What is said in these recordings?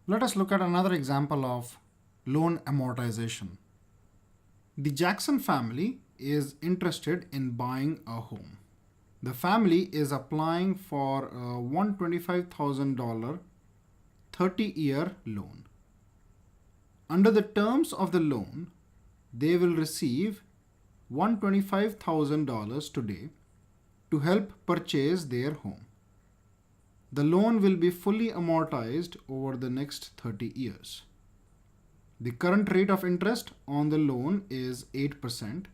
Let us look at another example of loan amortization. The Jackson family is interested in buying a home. The family is applying for a $125,000 30-year loan. Under the terms of the loan, they will receive $125,000 today to help purchase their home. The loan will be fully amortized over the next 30 years. The current rate of interest on the loan is 8%.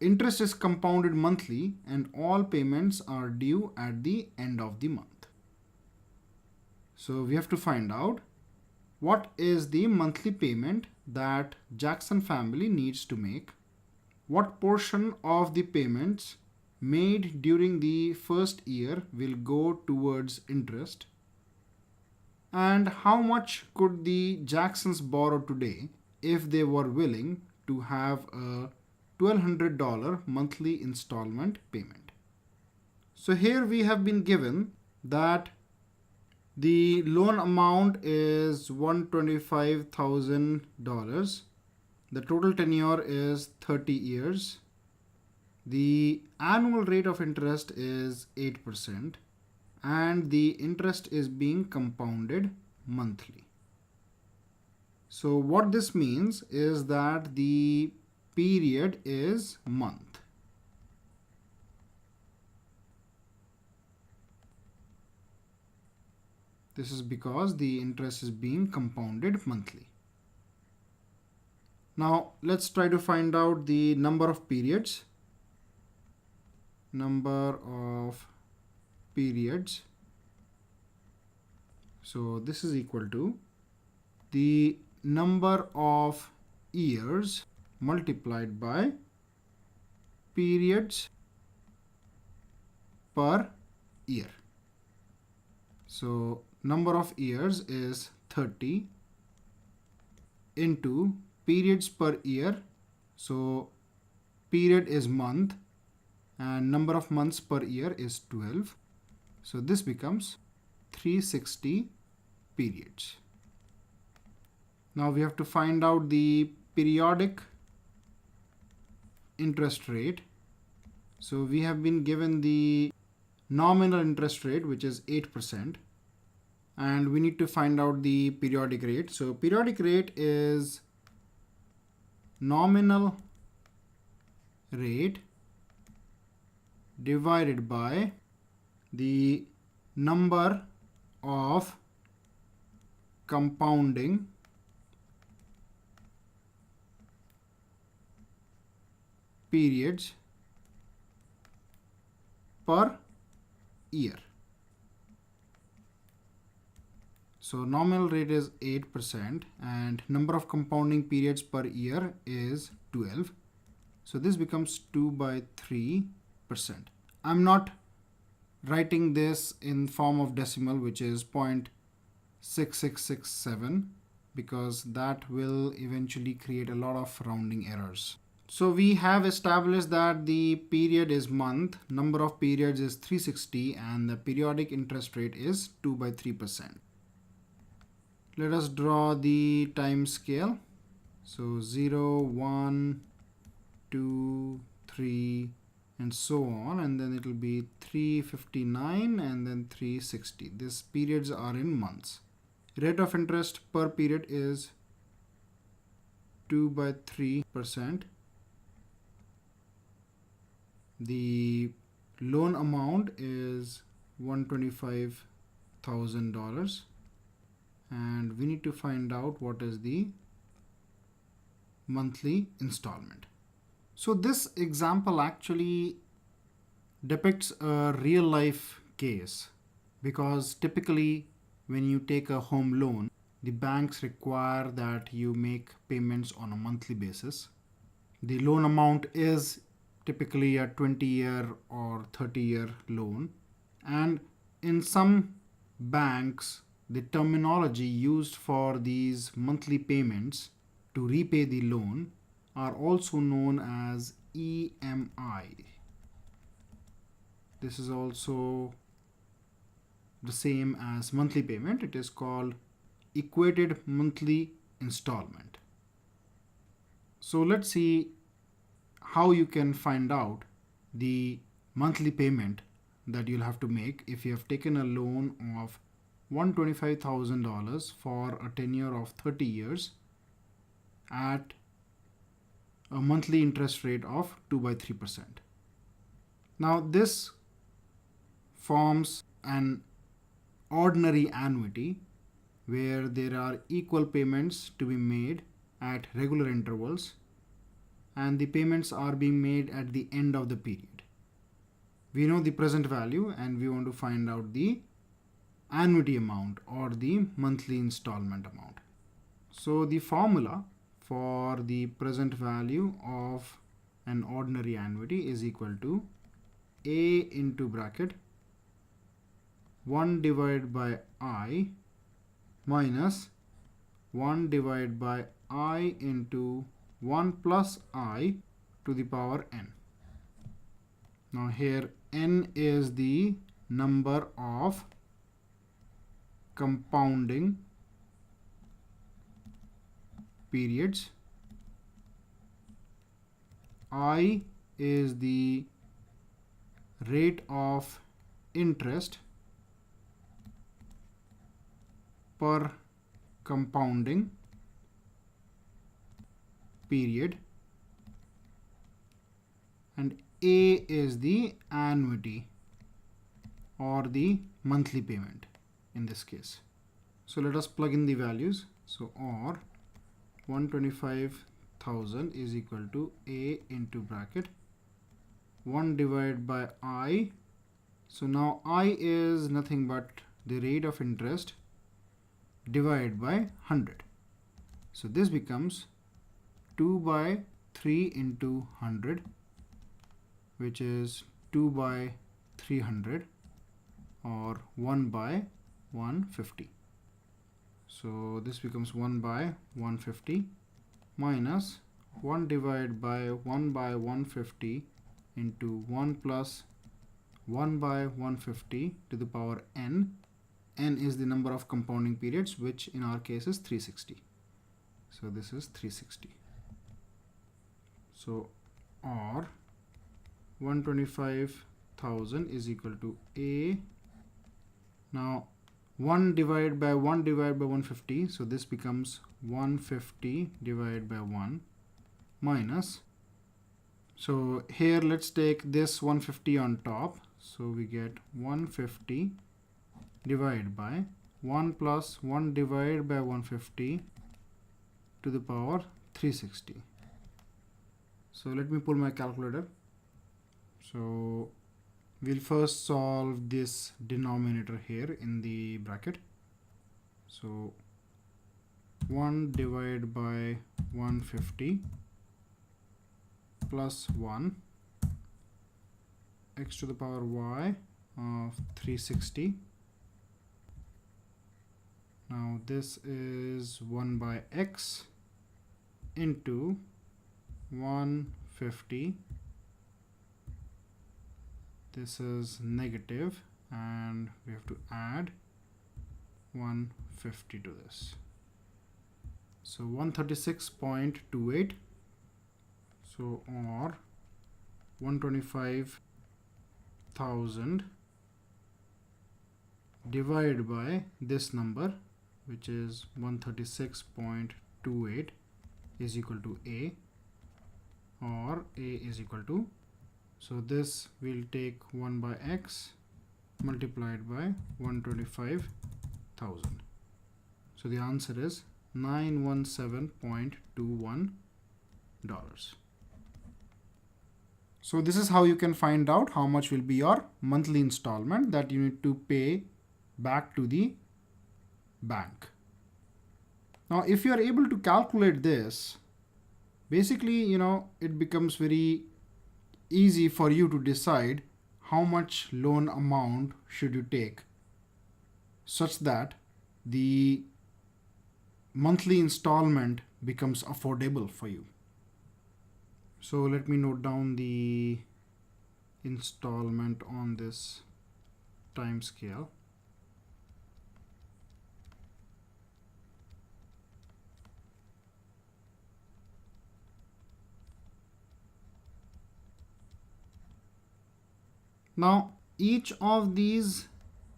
Interest is compounded monthly and all payments are due at the end of the month. So we have to find out what is the monthly payment that Jackson family needs to make, what portion of the payments made during the first year will go towards interest, and how much could the Jacksons borrow today if they were willing to have a $1,200 monthly installment payment. So here we have been given that the loan amount is $125,000. The total tenure is 30 years. The annual rate of interest is 8%, and the interest is being compounded monthly. So what this means is that the period is month. This is because the interest is being compounded monthly. Now let's try to find out the number of periods. So this is equal to the number of years multiplied by periods per year. So number of years is 30 into periods per year. So period is month and number of months per year is 12. So this becomes 360 periods. Now we have to find out the periodic interest rate. So we have been given the nominal interest rate, which is 8%, and we need to find out the periodic rate. So periodic rate is nominal rate divided by the number of compounding periods per year. So nominal rate is 8% and number of compounding periods per year is 12. So this becomes 2 by 3%. I'm not writing this in form of decimal, which is 0.6667, because that will eventually create a lot of rounding errors. So we have established that the period is month, number of periods is 360, and the periodic interest rate is 2 by 3%. Let us draw the time scale. So 0, 1, 2, 3, and so on, and then it will be 359 and then 360. These periods are in months. Rate of interest per period is 2 by 3%. The loan amount is $125,000, and we need to find out what is the monthly installment. So this example actually depicts a real life case, because typically when you take a home loan, the banks require that you make payments on a monthly basis. The loan amount is typically a 20-year or 30-year loan, and in some banks the terminology used for these monthly payments to repay the loan are also known as EMI. This is also the same as monthly payment. It is called equated monthly installment. So let's see how you can find out the monthly payment that you'll have to make if you have taken a loan of $125,000 for a tenure of 30 years at a monthly interest rate of 2 by 3%. Now this forms an ordinary annuity where there are equal payments to be made at regular intervals, and the payments are being made at the end of the period. We know the present value and we want to find out the annuity amount or the monthly installment amount. So the formula for the present value of an ordinary annuity is equal to A into bracket 1 divided by I minus 1 divided by I into 1 plus I to the power n. Now here n is the number of compounding periods, I is the rate of interest per compounding period, and A is the annuity or the monthly payment in this case. So let us plug in the values. So or 125,000 is equal to A into bracket 1 divided by I. So now I is nothing but the rate of interest divided by 100. So this becomes 2 by 3 into 100, which is 2 by 300 or 1 by 150. So this becomes 1 by 150 minus 1 divided by 1 by 150 into 1 plus 1 by 150 to the power n. N is the number of compounding periods, which in our case is 360. So this is 360. So or 125,000 is equal to A. Now 1 divided by 150, so this becomes 150 divided by 1 minus, so here let's take this 150 on top, so we get 150 divided by 1 plus 1 divided by 150 to the power 360. So let me pull my calculator. So we'll first solve this denominator here in the bracket. So 1 divided by 150 plus 1 x to the power y of 360. Now this is 1 by x into 150. This is negative and we have to add 150 to this. So 136.28. So or 125,000 divided by this number, which is 136.28, is equal to A, or A is equal to, so this will take 1 by x multiplied by 125,000. So the answer is $917.21. So this is how you can find out how much will be your monthly installment that you need to pay back to the bank. Now if you are able to calculate this, basically, it becomes very easy for you to decide how much loan amount should you take such that the monthly installment becomes affordable for you. So let me note down the installment on this time scale. Now each of these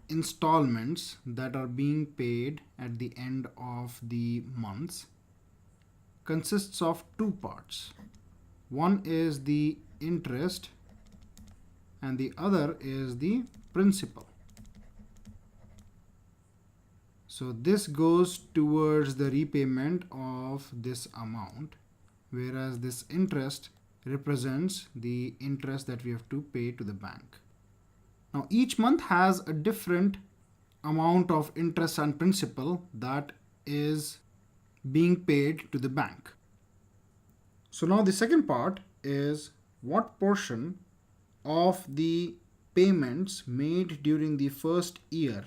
installments that are being paid at the end of the months consists of two parts. One is the interest and the other is the principal. So this goes towards the repayment of this amount, whereas this interest represents the interest that we have to pay to the bank. Now each month has a different amount of interest and principal that is being paid to the bank. So now the second part is what portion of the payments made during the first year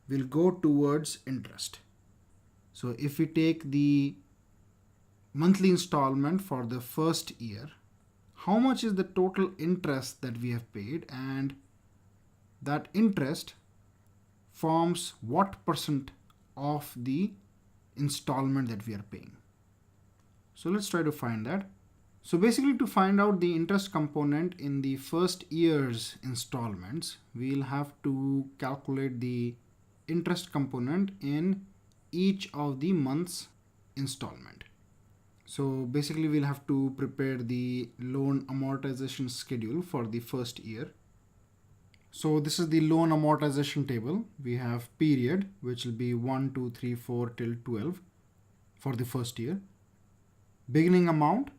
will go towards interest. So if we take the monthly installment for the first year, how much is the total interest that we have paid, and that interest forms what percent of the installment that we are paying. So let's try to find that. So basically, to find out the interest component in the first year's installments, we'll have to calculate the interest component in each of the month's installment. So basically we'll have to prepare the loan amortization schedule for the first year. So this is the loan amortization table. We have period, which will be 1, 2, 3, 4 till 12 for the first year. Beginning amount.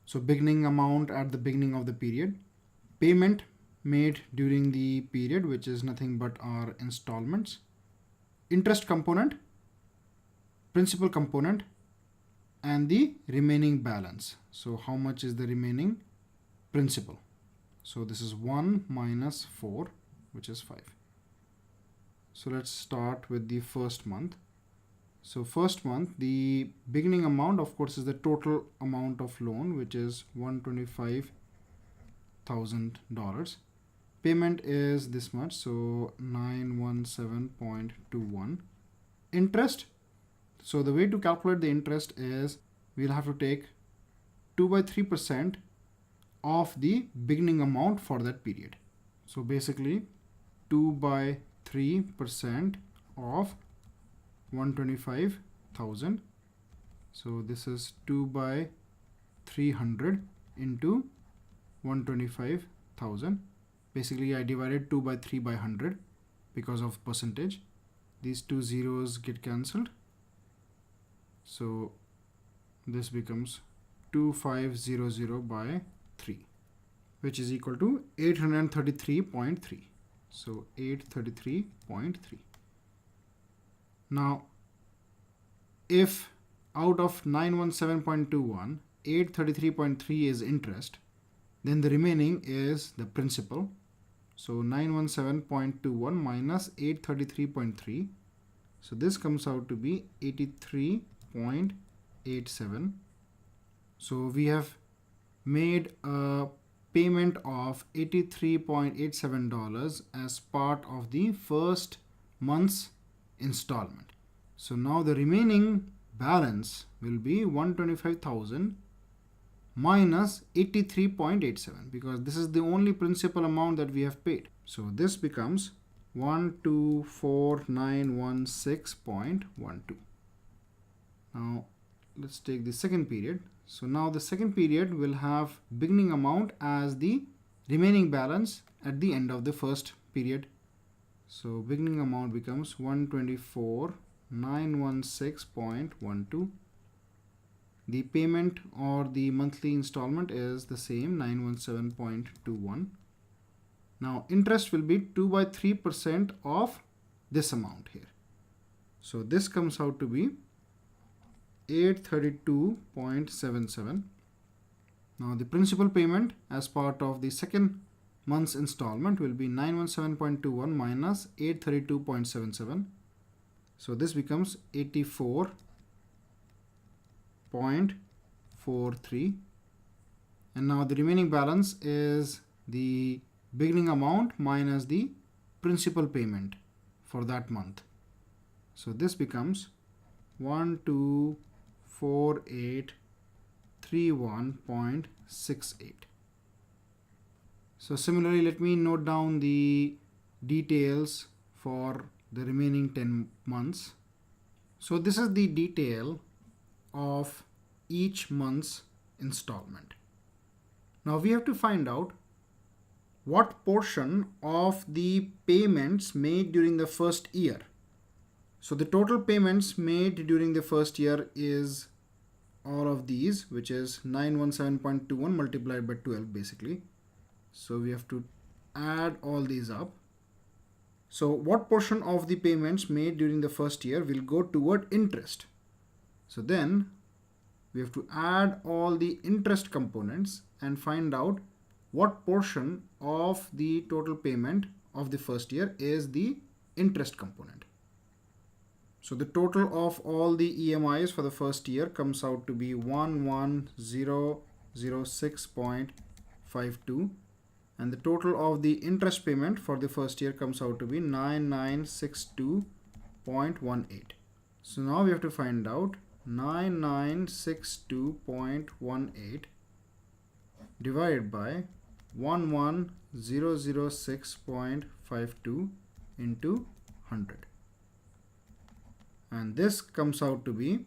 So beginning amount at the beginning of the period. Payment made during the period, which is nothing but our installments. Interest component, principal component, and the remaining balance. So how much is the remaining principal? So this is 1 minus 4, which is 5. So let's start with the first month. So first month, the beginning amount, of course, is the total amount of loan, which is $125,000. Payment is this much, so 917.21. Interest. So the way to calculate the interest is we'll have to take 2 by 3% of the beginning amount for that period. So basically 2 by 3% of 125,000. So this is 2 by 300 into 125,000. Basically I divided 2 by 3 by 100 because of percentage. These two zeros get cancelled. So this becomes 2500 by 3, which is equal to 833.3. So 833.3. Now, if out of 917.21, 833.3 is interest, then the remaining is the principal. So 917.21 minus 833.3. So this comes out to be 83.87. So we have made a payment of $83.87 as part of the first month's installment. So now the remaining balance will be 125,000 minus 83.87, because this is the only principal amount that we have paid. So this becomes 124,916.12. Now let's take the second period. So now the second period will have beginning amount as the remaining balance at the end of the first period. So beginning amount becomes 124,916.12. The payment or the monthly installment is the same, 917.21. Now interest will be 2 by 3% of this amount here. So this comes out to be 832.77. Now the principal payment as part of the second month's installment will be 917.21 minus 832.77. So this becomes 84.43. And now the remaining balance is the beginning amount minus the principal payment for that month. So this becomes 124831.68. So similarly, let me note down the details for the remaining 10 months. So this is the detail of each month's installment. Now we have to find out what portion of the payments made during the first year. So the total payments made during the first year is all of these, which is 917.21 multiplied by 12 basically. So we have to add all these up. So what portion of the payments made during the first year will go toward interest? So then we have to add all the interest components and find out what portion of the total payment of the first year is the interest component. So the total of all the EMIs for the first year comes out to be 11006.52, and the total of the interest payment for the first year comes out to be 9962.18. So now we have to find out 9962.18 divided by 11006.52 into 100. And this comes out to be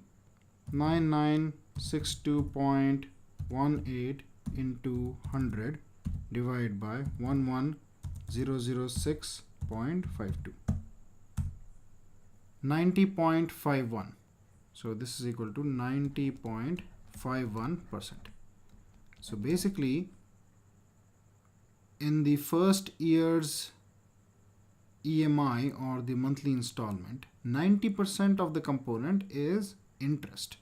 9962.18 into 100 divided by 11006.52. 90.51. So this is equal to 90.51%. So basically, in the first year's EMI or the monthly installment, 90% of the component is interest,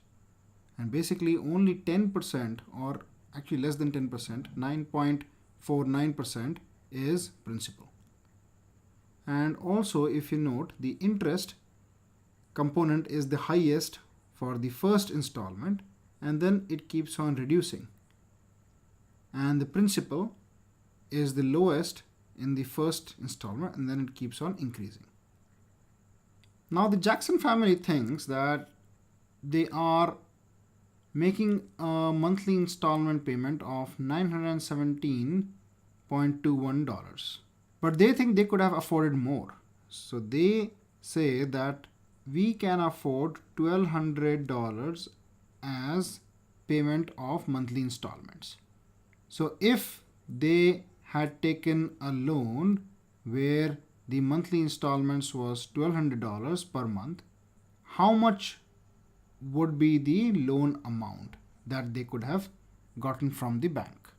and basically only 10%, or actually less than 10%, 9.49% is principal. And also, if you note, the interest component is the highest for the first installment, and then it keeps on reducing, and the principal is the lowest in the first installment, and then it keeps on increasing. Now the Jackson family thinks that they are making a monthly installment payment of $917.21, but they think they could have afforded more. So they say that we can afford $1,200 as payment of monthly installments. So if they had taken a loan where the monthly installments was $1,200 per month, how much would be the loan amount that they could have gotten from the bank?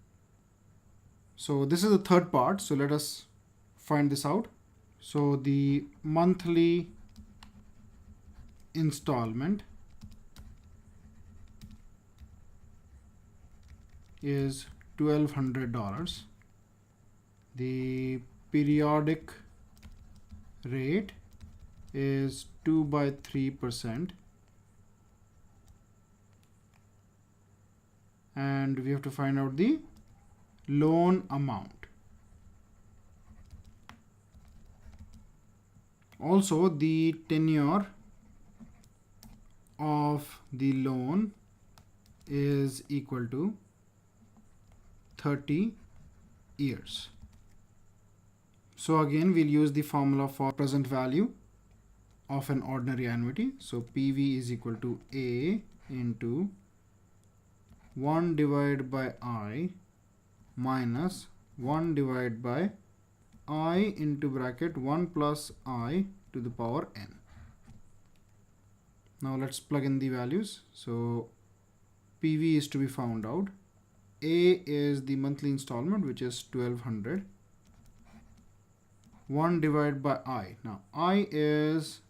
So this is the third part. So let us find this out. So the monthly installment is $1,200. The periodic rate is 2/3%, and we have to find out the loan amount. Also, the tenure of the loan is equal to 30 years. So again, we'll use the formula for present value of an ordinary annuity. So PV is equal to A into 1 divided by I minus 1 divided by I into bracket 1 plus I to the power n. Now let's plug in the values. So PV is to be found out. A is the monthly installment, which is 1,200. 1 divided by I. Now I is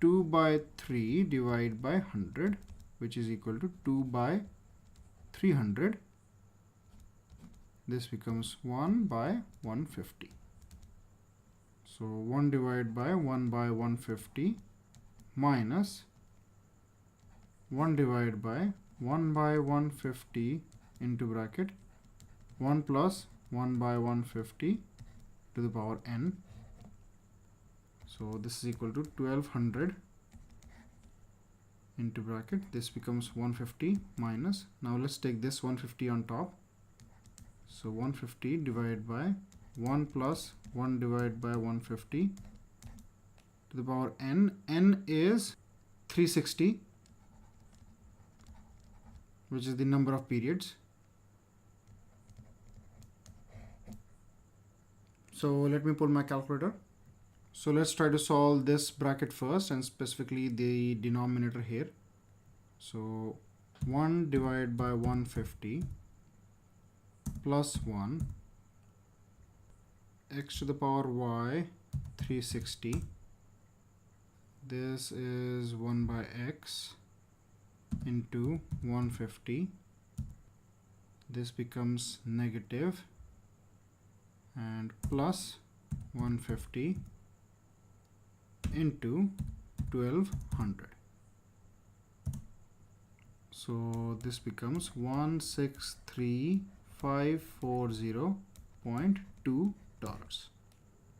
2/3 divided by 100, which is equal to 2/300. This becomes 1/150. So 1 divided by 1/150 minus 1 divided by 1/150 into bracket 1 plus 1/150 to the power n. So this is equal to 1,200 into bracket. This becomes 150 minus. Now let's take this 150 on top. So 150 divided by 1 plus 1 divided by 150 to the power n. N is 360, which is the number of periods. So let me pull my calculator. So let's try to solve this bracket first, and specifically the denominator here. So 1 divided by 150 plus 1 x to the power y 360. This is 1 by x into 150. This becomes negative and plus 150 into 1200. So this becomes 163,540.2 dollars.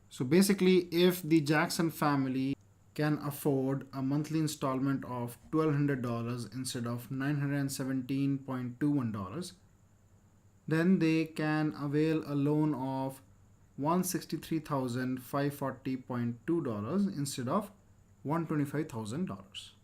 So basically, if the Jackson family can afford a monthly installment of $1,200 instead of $917.21, then they can avail a loan of $163,540.2 instead of $125,000.